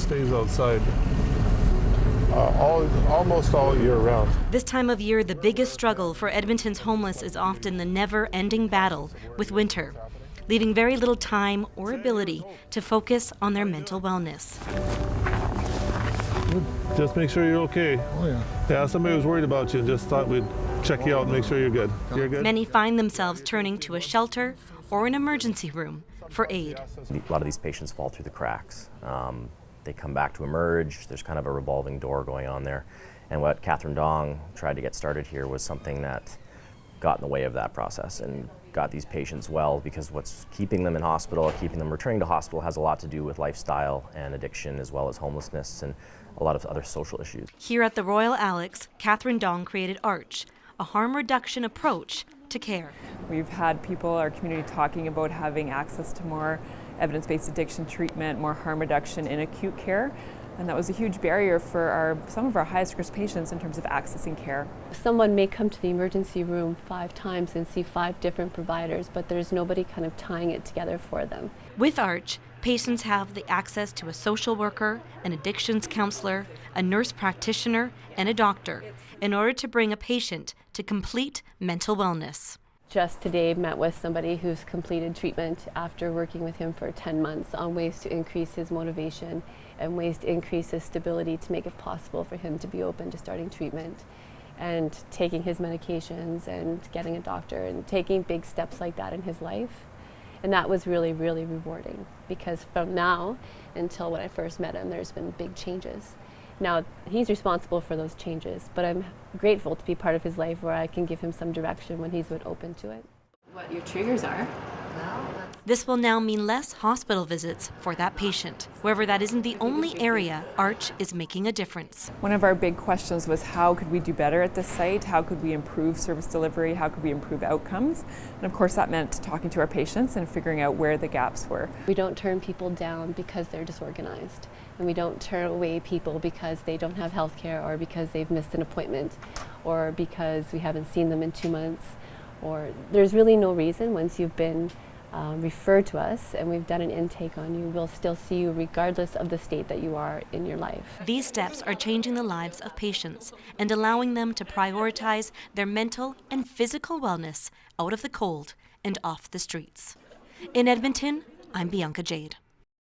stays outside almost all year round. This time of year, the biggest struggle for Edmonton's homeless is often the never-ending battle with winter, leaving very little time or ability to focus on their mental wellness. Just make sure you're okay. Oh, yeah. Yeah, somebody was worried about you and just thought we'd check you out and make sure you're good. You're good? Many find themselves turning to a shelter or an emergency room for aid. A lot of these patients fall through the cracks. They come back to emerge. There's kind of a revolving door going on there. And what Catherine Dong tried to get started here was something that got in the way of that process and got these patients well, because what's keeping them in hospital, keeping them returning to hospital, has a lot to do with lifestyle and addiction, as well as homelessness and a lot of other social issues. Here at the Royal Alex, Catherine Dong created ARCH, a harm reduction approach to care. We've had people, our community, talking about having access to more evidence-based addiction treatment, more harm reduction in acute care, and that was a huge barrier for some of our highest risk patients in terms of accessing care. Someone may come to the emergency room 5 times and see 5 different providers, but there's nobody kind of tying it together for them. With ARCH, patients have the access to a social worker, an addictions counselor, a nurse practitioner, and a doctor in order to bring a patient to complete mental wellness. Just today met with somebody who's completed treatment after working with him for 10 months on ways to increase his motivation and ways to increase his stability to make it possible for him to be open to starting treatment and taking his medications and getting a doctor and taking big steps like that in his life. And that was really, really rewarding, because from now until when I first met him, there's been big changes. Now, he's responsible for those changes, but I'm grateful to be part of his life where I can give him some direction when he's been open to it. What your triggers are. This will now mean less hospital visits for that patient. However, that isn't the only area ARCH is making a difference. One of our big questions was, how could we do better at this site? How could we improve service delivery? How could we improve outcomes? And of course that meant talking to our patients and figuring out where the gaps were. We don't turn people down because they're disorganized. And we don't turn away people because they don't have health care, or because they've missed an appointment, or because we haven't seen them in 2 months. Or there's really no reason. Once you've been referred to us and we've done an intake on you, we'll still see you regardless of the state that you are in your life. These steps are changing the lives of patients and allowing them to prioritize their mental and physical wellness out of the cold and off the streets. In Edmonton, I'm Bianca Jade.